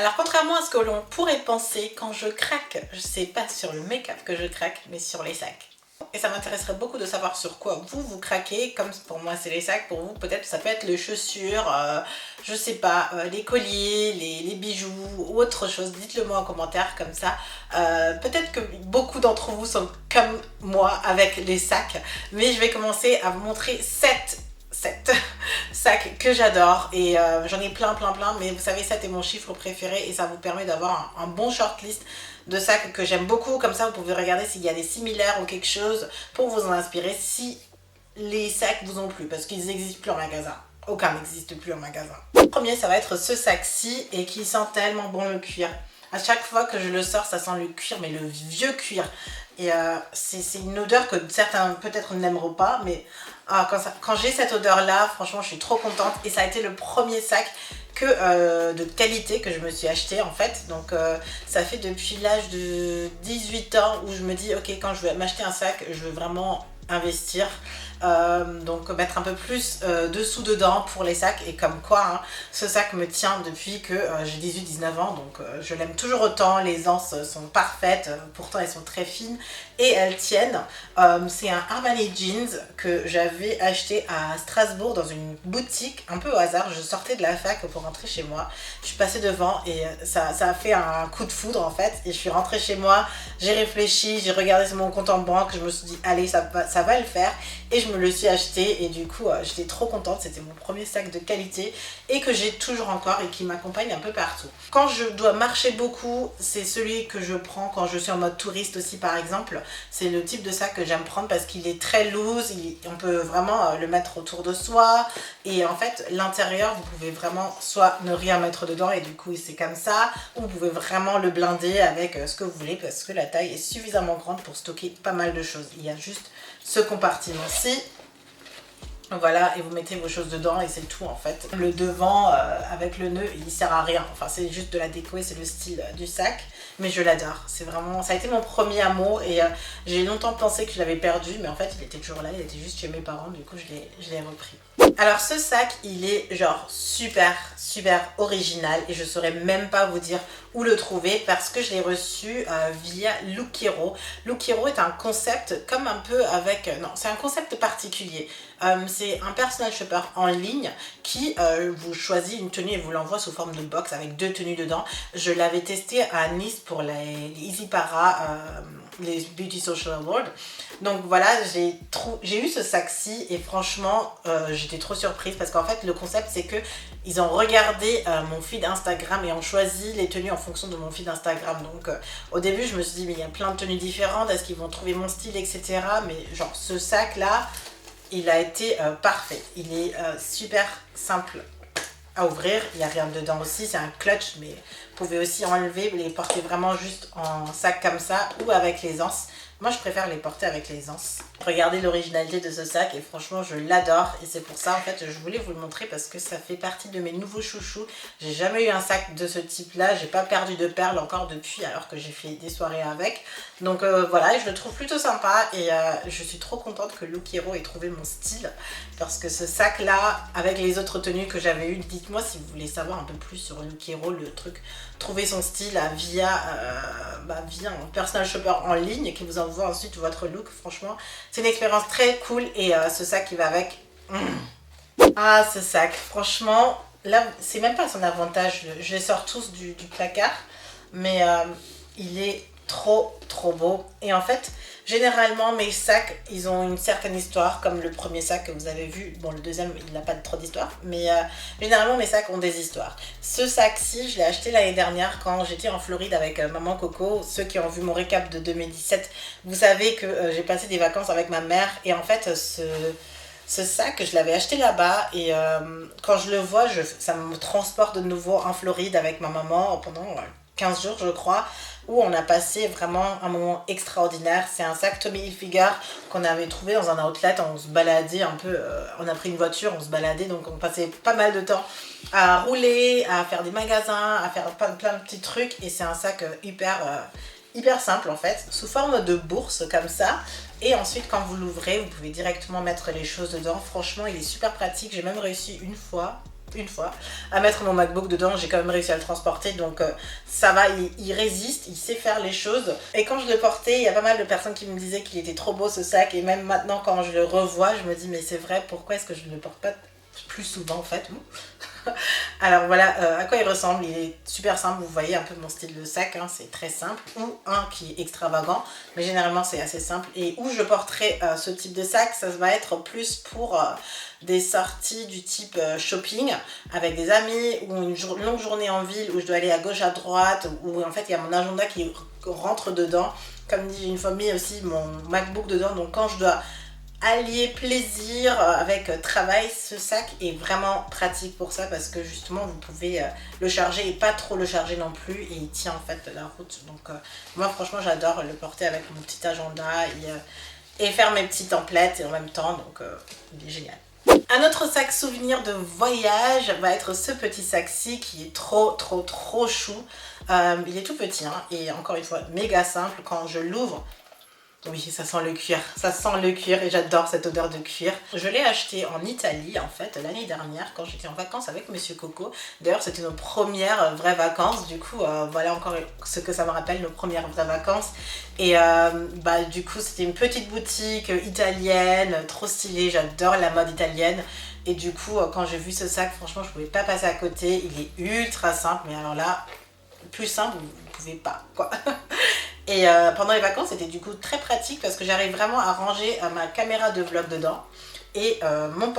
Alors contrairement à ce que l'on pourrait penser, quand je craque, c'est pas sur le make-up que je craque, mais sur les sacs. Et ça m'intéresserait beaucoup de savoir sur quoi vous craquez, comme pour moi c'est les sacs, pour vous peut-être ça peut être les chaussures, je sais pas, les colliers, les bijoux ou autre chose. Dites-le moi en commentaire comme ça. Peut-être que beaucoup d'entre vous sont comme moi avec les sacs, mais je vais commencer à vous montrer 7 sacs que j'adore et j'en ai plein mais vous savez 7 est mon chiffre préféré et ça vous permet d'avoir un bon shortlist de sacs que j'aime beaucoup. Comme ça vous pouvez regarder s'il y a des similaires ou quelque chose pour vous en inspirer si les sacs vous ont plu, parce qu'ils n'existent plus en magasin. Aucun n'existe plus en magasin. Le premier ça va être ce sac-ci et qui sent tellement bon le cuir. À chaque fois que je le sors ça sent le cuir, mais le vieux cuir. Et c'est une odeur que certains peut-être n'aimeront pas, mais quand j'ai cette odeur là, franchement je suis trop contente. Et ça a été le premier sac de qualité que je me suis acheté en fait. Donc ça fait depuis l'âge de 18 ans où je me dis ok, quand je vais m'acheter un sac, je veux vraiment investir. Donc mettre un peu plus de sous dedans pour les sacs. Et comme quoi hein, ce sac me tient depuis que j'ai 18-19 ans, donc je l'aime toujours autant. Les anses sont parfaites, pourtant elles sont très fines et elles tiennent. C'est un Armani Jeans que j'avais acheté à Strasbourg dans une boutique un peu au hasard. Je sortais de la fac pour rentrer chez moi, je suis passée devant et ça a fait un coup de foudre en fait. Et je suis rentrée chez moi, j'ai réfléchi, j'ai regardé sur mon compte en banque, je me suis dit allez ça va le faire. Et je me le suis acheté et du coup j'étais trop contente. C'était mon premier sac de qualité et que j'ai toujours encore et qui m'accompagne un peu partout. Quand je dois marcher beaucoup, c'est celui que je prends quand je suis en mode touriste aussi par exemple. C'est le type de sac que j'aime prendre parce qu'il est très loose, on peut vraiment le mettre autour de soi. Et en fait l'intérieur vous pouvez vraiment soit ne rien mettre dedans et du coup c'est comme ça, ou vous pouvez vraiment le blinder avec ce que vous voulez parce que la taille est suffisamment grande pour stocker pas mal de choses. Il y a juste ce compartiment-ci, voilà, et vous mettez vos choses dedans et c'est tout en fait. Le devant avec le nœud il sert à rien, enfin c'est juste de la déco et c'est le style du sac, mais je l'adore. C'est vraiment, ça a été mon premier amour et j'ai longtemps pensé que je l'avais perdu, mais en fait il était toujours là, il était juste chez mes parents, du coup je l'ai repris. Alors ce sac il est genre super original et je saurais même pas vous dire où le trouver parce que je l'ai reçu via Lookero. Lookero est un concept comme un peu avec... non, c'est un concept particulier. C'est un personal shopper en ligne qui vous choisit une tenue et vous l'envoie sous forme de box avec 2 tenues dedans. Je l'avais testé à Nice pour les Easy Para, les Beauty Social Awards. Donc voilà, j'ai eu ce sac-ci et franchement j'étais trop surprise parce qu'en fait le concept c'est que ils ont regardé mon feed Instagram et ont choisi les tenues en fonction de mon feed Instagram. Donc au début je me suis dit mais il y a plein de tenues différentes, est-ce qu'ils vont trouver mon style etc. Mais genre ce sac là il a été parfait. Il est super simple à ouvrir, il n'y a rien dedans aussi, c'est un clutch mais vous pouvez aussi enlever, les porter vraiment juste en sac comme ça ou avec les anses. Moi je préfère les porter avec les anses. Regardez l'originalité de ce sac et franchement je l'adore et c'est pour ça en fait je voulais vous le montrer parce que ça fait partie de mes nouveaux chouchous. J'ai jamais eu un sac de ce type là, j'ai pas perdu de perles encore depuis alors que j'ai fait des soirées avec. Donc voilà, je le trouve plutôt sympa et je suis trop contente que Lookero ait trouvé mon style parce que ce sac là avec les autres tenues que j'avais eues, dites-moi si vous voulez savoir un peu plus sur Lookero, le truc, trouver son style via un personal shopper en ligne qui vous envoie ensuite votre look. Franchement c'est une expérience très cool et ce sac qui va avec. Ah ce sac, franchement là c'est même pas son avantage, je les sors tous du placard mais il est trop beau. Et en fait généralement mes sacs ils ont une certaine histoire, comme le premier sac que vous avez vu. Bon le deuxième il n'a pas trop d'histoire mais généralement mes sacs ont des histoires. Ce sac ci je l'ai acheté l'année dernière quand j'étais en Floride avec maman Coco. Ceux qui ont vu mon récap de 2017 vous savez que j'ai passé des vacances avec ma mère et en fait ce sac je l'avais acheté là-bas et quand je le vois ça me transporte de nouveau en Floride avec ma maman pendant 15 jours je crois, où on a passé vraiment un moment extraordinaire. C'est un sac Tommy Hilfiger qu'on avait trouvé dans un outlet, on se baladait un peu, on a pris une voiture, on se baladait, donc on passait pas mal de temps à rouler, à faire des magasins, à faire plein de petits trucs et c'est un sac hyper simple en fait, sous forme de bourse comme ça. Et ensuite quand vous l'ouvrez, vous pouvez directement mettre les choses dedans. Franchement il est super pratique, j'ai même réussi une fois une fois à mettre mon MacBook dedans, j'ai quand même réussi à le transporter, donc ça va, il résiste, il sait faire les choses. Et quand je le portais, il y a pas mal de personnes qui me disaient qu'il était trop beau ce sac, et même maintenant quand je le revois, je me dis mais c'est vrai, pourquoi est-ce que je ne le porte pas plus souvent en fait. Alors voilà à quoi il ressemble. Il est super simple, vous voyez un peu mon style de sac, hein, c'est très simple, ou un qui est extravagant, mais généralement c'est assez simple. Et où je porterai ce type de sac, ça va être plus pour des sorties du type shopping avec des amis, ou une longue journée en ville où je dois aller à gauche à droite, où en fait il y a mon agenda qui rentre dedans. Comme dit, une fois mis aussi mon MacBook dedans, donc quand je dois allier plaisir avec travail, ce sac est vraiment pratique pour ça, parce que justement vous pouvez le charger et pas trop le charger non plus, et il tient en fait la route. Donc moi franchement j'adore le porter avec mon petit agenda et faire mes petits templates et en même temps, donc il est génial. Un autre sac souvenir de voyage va être ce petit sac-ci qui est trop chou. Il est tout petit hein, et encore une fois méga simple. Quand je l'ouvre, oui, ça sent le cuir et j'adore cette odeur de cuir. Je l'ai acheté en Italie en fait l'année dernière quand j'étais en vacances avec Monsieur Coco. D'ailleurs c'était nos premières vraies vacances, du coup voilà encore ce que ça me rappelle, nos premières vraies vacances. Et du coup c'était une petite boutique italienne, trop stylée, j'adore la mode italienne. Et du coup quand j'ai vu ce sac, franchement je pouvais pas passer à côté, il est ultra simple, mais alors là, plus simple vous pouvez pas quoi. Et pendant les vacances, c'était du coup très pratique parce que j'arrive vraiment à ranger ma caméra de vlog dedans et mon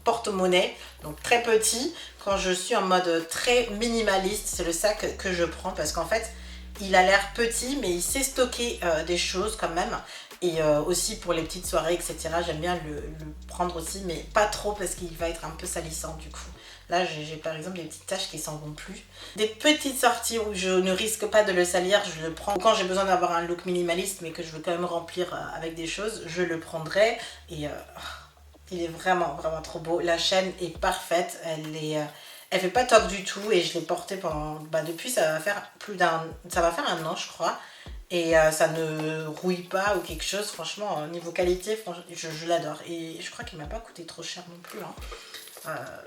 porte-monnaie, donc très petit. Quand je suis en mode très minimaliste, c'est le sac que je prends parce qu'en fait, il a l'air petit mais il sait stocker des choses quand même. Et aussi pour les petites soirées, etc. J'aime bien le prendre aussi, mais pas trop parce qu'il va être un peu salissant du coup. Là, j'ai par exemple des petites taches qui s'en vont plus. Des petites sorties où je ne risque pas de le salir, je le prends. Quand j'ai besoin d'avoir un look minimaliste, mais que je veux quand même remplir avec des choses, je le prendrai. Et il est vraiment trop beau. La chaîne est parfaite. Elle fait pas toc du tout. Et je l'ai porté pendant... depuis, ça va faire un an, je crois. Et ça ne rouille pas ou quelque chose. Franchement, niveau qualité, je l'adore. Et je crois qu'il m'a pas coûté trop cher non plus. Hein.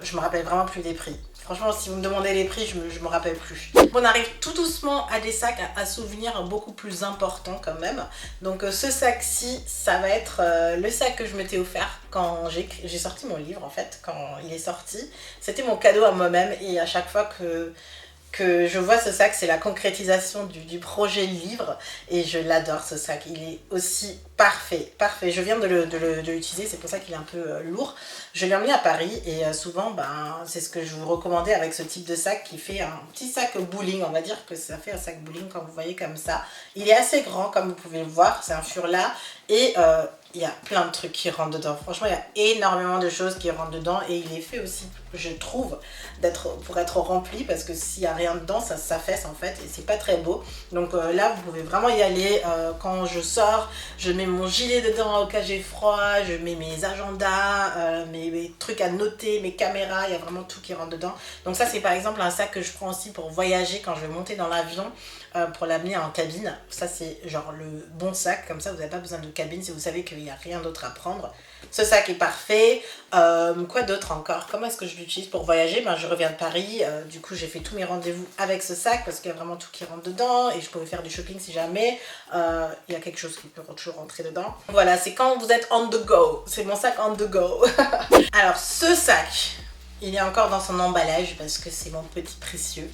Je me rappelle vraiment plus des prix. Franchement, si vous me demandez les prix, je me rappelle plus. On arrive tout doucement à des sacs à souvenirs beaucoup plus importants quand même. Donc ce sac-ci, ça va être le sac que je m'étais offert quand j'ai sorti mon livre en fait, quand il est sorti. C'était mon cadeau à moi-même et à chaque fois que je vois ce sac, c'est la concrétisation du projet livre et je l'adore ce sac, il est aussi parfait. Je viens de l'utiliser, c'est pour ça qu'il est un peu lourd. Je l'ai emmené à Paris et souvent c'est ce que je vous recommandais avec ce type de sac qui fait un petit sac bowling, on va dire que ça fait un sac bowling quand vous voyez comme ça. Il est assez grand comme vous pouvez le voir, c'est un furla et il y a plein de trucs qui rentrent dedans. Franchement, il y a énormément de choses qui rentrent dedans et il est fait aussi, je trouve, pour être rempli parce que s'il n'y a rien dedans, ça s'affaisse en fait et c'est pas très beau. Donc là, vous pouvez vraiment y aller. Quand je sors, je mets mon gilet dedans au cas j'ai froid, je mets mes agendas, mes trucs à noter, mes caméras, il y a vraiment tout qui rentre dedans. Donc ça, c'est par exemple un sac que je prends aussi pour voyager quand je vais monter dans l'avion. Pour l'amener en cabine, ça c'est genre le bon sac, comme ça vous n'avez pas besoin de cabine si vous savez qu'il n'y a rien d'autre à prendre. Ce sac est parfait. Quoi d'autre encore? Comment est-ce que je l'utilise pour voyager? Je reviens de Paris, du coup j'ai fait tous mes rendez-vous avec ce sac parce qu'il y a vraiment tout qui rentre dedans et je pouvais faire du shopping si jamais il y a quelque chose qui peut toujours rentrer dedans. Voilà, c'est quand vous êtes on the go, c'est mon sac on the go. Alors ce sac, il est encore dans son emballage parce que c'est mon petit précieux.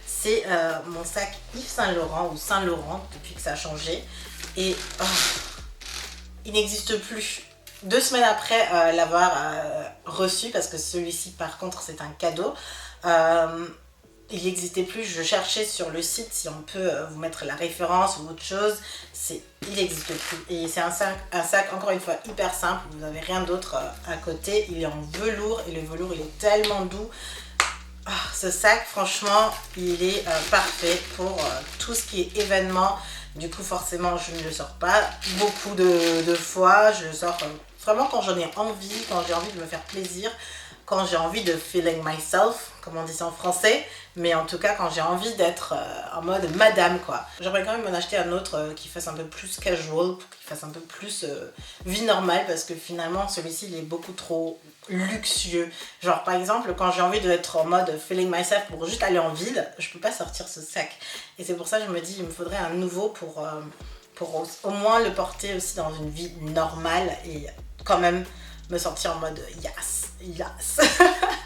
C'est mon sac Yves Saint Laurent ou Saint Laurent depuis que ça a changé et il n'existe plus. 2 semaines après l'avoir reçu, parce que celui-ci par contre c'est un cadeau, il n'existait plus. Je cherchais sur le site si on peut vous mettre la référence ou autre chose, il n'existe plus. Et c'est un sac encore une fois hyper simple, vous n'avez rien d'autre à côté, il est en velours et le velours il est tellement doux. Ce sac franchement il est parfait pour tout ce qui est événement. Du coup forcément je ne le sors pas beaucoup de fois, je le sors vraiment quand j'en ai envie, quand j'ai envie de me faire plaisir. quand j'ai envie de feeling myself, comme on dit ça en français, mais en tout cas quand j'ai envie d'être en mode madame quoi. J'aimerais quand même en acheter un autre qui fasse un peu plus casual, pour qu'il fasse un peu plus vie normale, parce que finalement celui-ci il est beaucoup trop luxueux. Genre par exemple quand j'ai envie d'être en mode feeling myself pour juste aller en ville, je peux pas sortir ce sac. Et c'est pour ça que je me dis il me faudrait un nouveau pour au moins le porter aussi dans une vie normale et quand même me sentir en mode yes, yes.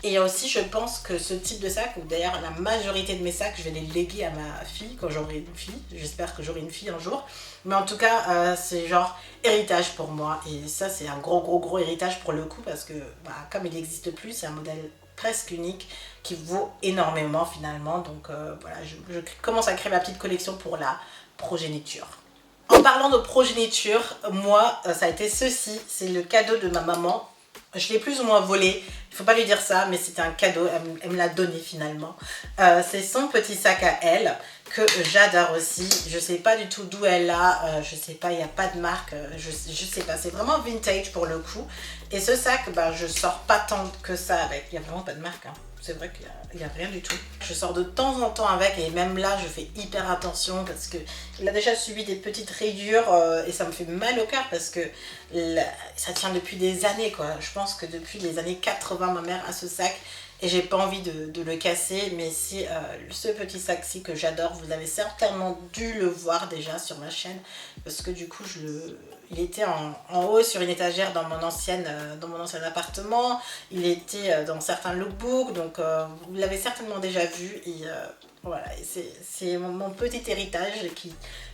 Et aussi je pense que ce type de sac, ou d'ailleurs la majorité de mes sacs, je vais les léguer à ma fille quand j'aurai une fille. J'espère que j'aurai une fille un jour. Mais en tout cas c'est genre héritage pour moi. Et ça c'est un gros héritage pour le coup, parce que comme il n'existe plus, c'est un modèle presque unique qui vaut énormément finalement. Donc voilà, je commence à créer ma petite collection pour la progéniture. En parlant de progéniture, moi, ça a été ceci. C'est le cadeau de ma maman. Je l'ai plus ou moins volé. Il faut pas lui dire ça, mais c'était un cadeau. Elle me l'a donné finalement. C'est son petit sac à elle, que j'adore aussi. Je sais pas du tout d'où elle l'a. Je sais pas, il n'y a pas de marque. Je sais pas. C'est vraiment vintage pour le coup. Et ce sac, je sors pas tant que ça avec. Il n'y a vraiment pas de marque. Hein. C'est vrai qu'il n'y a rien du tout. Je sors de temps en temps avec, et même là je fais hyper attention parce que il a déjà subi des petites rayures et ça me fait mal au cœur parce que ça tient depuis des années quoi. Je pense que depuis les années 80 ma mère a ce sac et j'ai pas envie de le casser. Mais si ce petit sac-ci que j'adore, vous avez certainement dû le voir déjà sur ma chaîne parce que du coup il était en haut sur une étagère dans mon ancien appartement. Il était dans certains lookbooks, donc vous l'avez certainement déjà vu. Et voilà, c'est mon petit héritage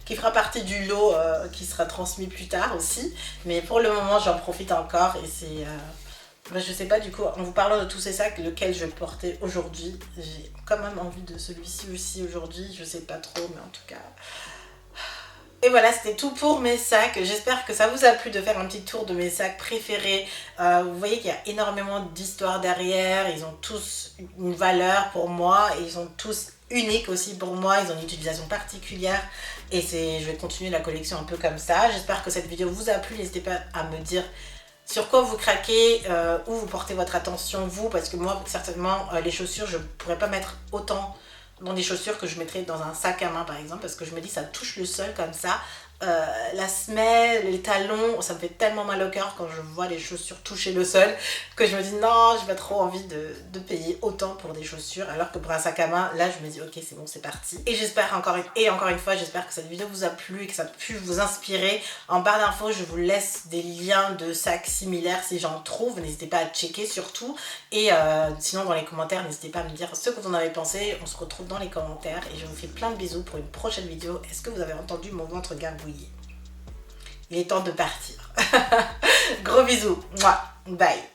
qui fera partie du lot qui sera transmis plus tard aussi. Mais pour le moment, j'en profite encore et c'est... je sais pas du coup, en vous parlant de tous ces sacs, lequel je vais porter aujourd'hui. J'ai quand même envie de celui-ci aussi aujourd'hui, je sais pas trop, mais en tout cas... Et voilà, c'était tout pour mes sacs. J'espère que ça vous a plu de faire un petit tour de mes sacs préférés. Vous voyez qu'il y a énormément d'histoires derrière. Ils ont tous une valeur pour moi. Et ils sont tous uniques aussi pour moi. Ils ont une utilisation particulière. Et je vais continuer la collection un peu comme ça. J'espère que cette vidéo vous a plu. N'hésitez pas à me dire sur quoi vous craquez, où vous portez votre attention vous. Parce que moi, certainement, les chaussures, je ne pourrais pas mettre autant dans des chaussures que je mettrais dans un sac à main par exemple, parce que je me dis ça touche le sol comme ça. La semelle, les talons, ça me fait tellement mal au cœur quand je vois les chaussures toucher le sol que je me dis non, j'ai pas trop envie de payer autant pour des chaussures, alors que pour un sac à main, là je me dis ok c'est bon, c'est parti. Et j'espère encore une fois, j'espère que cette vidéo vous a plu et que ça a pu vous inspirer. En barre d'infos, je vous laisse des liens de sacs similaires si j'en trouve, n'hésitez pas à checker surtout. Et sinon dans les commentaires, n'hésitez pas à me dire ce que vous en avez pensé. On se retrouve dans les commentaires et je vous fais plein de bisous pour une prochaine vidéo. Est-ce que vous avez entendu mon ventre gargouiller? Il est temps de partir. Gros bisous. Mouah. Bye.